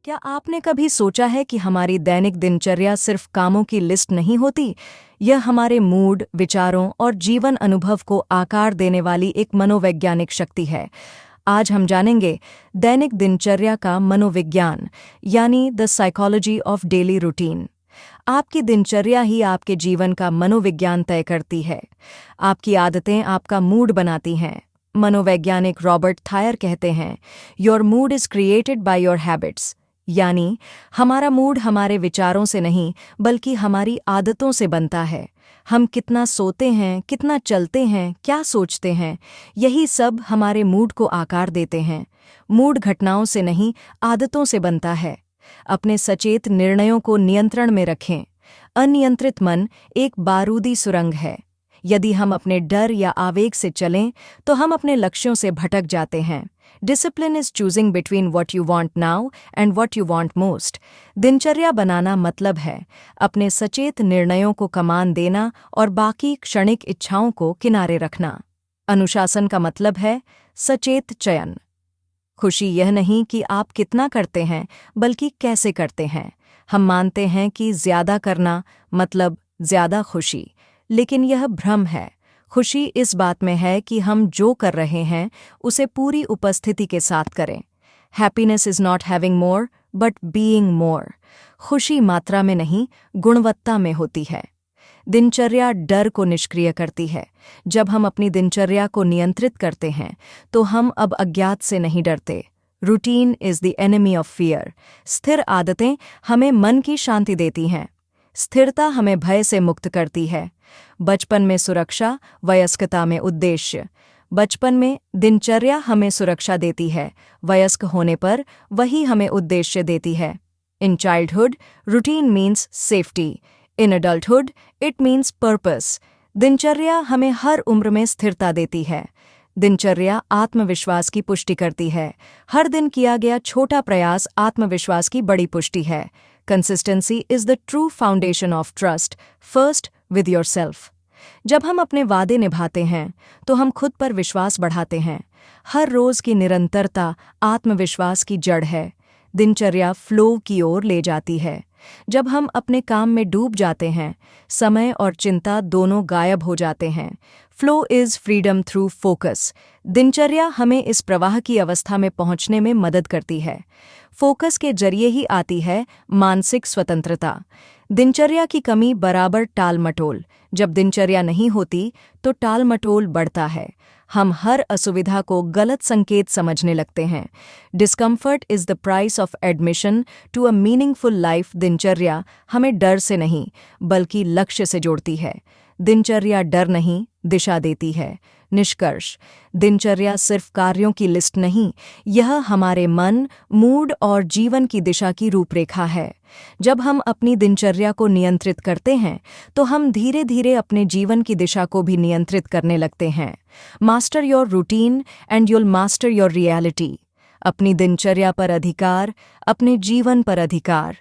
क्या आपने कभी सोचा है कि हमारी दैनिक दिनचर्या सिर्फ कामों की लिस्ट नहीं होती? यह हमारे मूड, विचारों और जीवन अनुभव को आकार देने वाली एक मनोवैज्ञानिक शक्ति है। आज हम जानेंगे दैनिक दिनचर्या का मनोविज्ञान, यानी the psychology of daily routine. आपकी दिनचर्या ही आपके जीवन का मनोविज्ञान तय करती है। आपकी आदतें आपका मूड बनाती हैं। मनोवैज्ञानिक रॉबर्ट थायर कहते हैं, your mood is created by your habits. यानी हमारा मूड हमारे विचारों से नहीं बल्कि हमारी आदतों से बनता है। हम कितना सोते हैं, कितना चलते हैं, क्या सोचते हैं, यही सब हमारे मूड को आकार देते हैं। मूड घटनाओं से नहीं, आदतों से बनता है। अपने सचेत निर्णयों को नियंत्रण में रखें। अनियंत्रित मन एक बारूदी सुरंग है। यदि हम अपने डर या आवेग से चलें तो हम अपने लक्ष्यों से भटक जाते हैं। Discipline is choosing between what you want now and what you want most. दिनचर्या बनाना मतलब है अपने सचेत निर्णयों को कमान देना और बाकी क्षणिक इच्छाओं को किनारे रखना। अनुशासन का मतलब है सचेत चयन। खुशी यह नहीं कि आप कितना करते हैं बल्कि कैसे करते हैं। हम मानते हैं कि ज्यादा करना मतलब ज्यादा खुशी, लेकिन यह भ्रम है। खुशी इस बात में है कि हम जो कर रहे हैं उसे पूरी उपस्थिति के साथ करें। Happiness is not having more but being more. खुशी मात्रा में नहीं, गुणवत्ता में होती है। दिनचर्या डर को निष्क्रिय करती है। जब हम अपनी दिनचर्या को नियंत्रित करते हैं तो हम अब अज्ञात से नहीं डरते। Routine is the enemy of fear. स्थिर आदतें हमें मन की शांति देती हैं। स्थिरता हमें भय से मुक्त करती है। बचपन में सुरक्षा, वयस्कता में उद्देश्य। बचपन में दिनचर्या हमें सुरक्षा देती है, वयस्क होने पर वही हमें उद्देश्य देती है। In childhood, routine means safety. In adulthood, it means purpose. दिनचर्या हमें हर उम्र में स्थिरता देती है। दिनचर्या आत्मविश्वास की पुष्टि करती है। हर दिन किया गया छोटा प्रयास आत्मविश्वास की बड़ी पुष्टि है। Consistency is the true foundation of trust, first with yourself. जब हम अपने वादे निभाते हैं तो हम खुद पर विश्वास बढ़ाते हैं। हर रोज की निरंतरता आत्मविश्वास की जड़ है। दिनचर्या फ्लो की ओर ले जाती है। जब हम अपने काम में डूब जाते हैं, समय और चिंता दोनों गायब हो जाते हैं। Flow is freedom through focus. दिनचर्या हमें इस प्रवाह की अवस्था में पहुंचने में मदद करती है। फोकस के जरिए ही आती है मानसिक स्वतंत्रता। दिनचर्या की कमी बराबर टालमटोल। जब दिनचर्या नहीं होती तो टालमटोल बढ़ता है। हम हर असुविधा को गलत संकेत समझने लगते हैं। Discomfort is the price of admission to a meaningful life. दिनचर्या हमें डर से नहीं बल्कि लक्ष्य से जोड़ती है। दिनचर्या डर नहीं, दिशा देती है। निष्कर्ष, दिनचर्या सिर्फ कार्यों की लिस्ट नहीं, यह हमारे मन, मूड और जीवन की दिशा की रूपरेखा है। जब हम अपनी दिनचर्या को नियंत्रित करते हैं तो हम धीरे धीरे अपने जीवन की दिशा को भी नियंत्रित करने लगते हैं। Master your routine and you'll master your reality. अपनी दिनचर्या पर अधिकार, अपने जीवन पर अधिकार।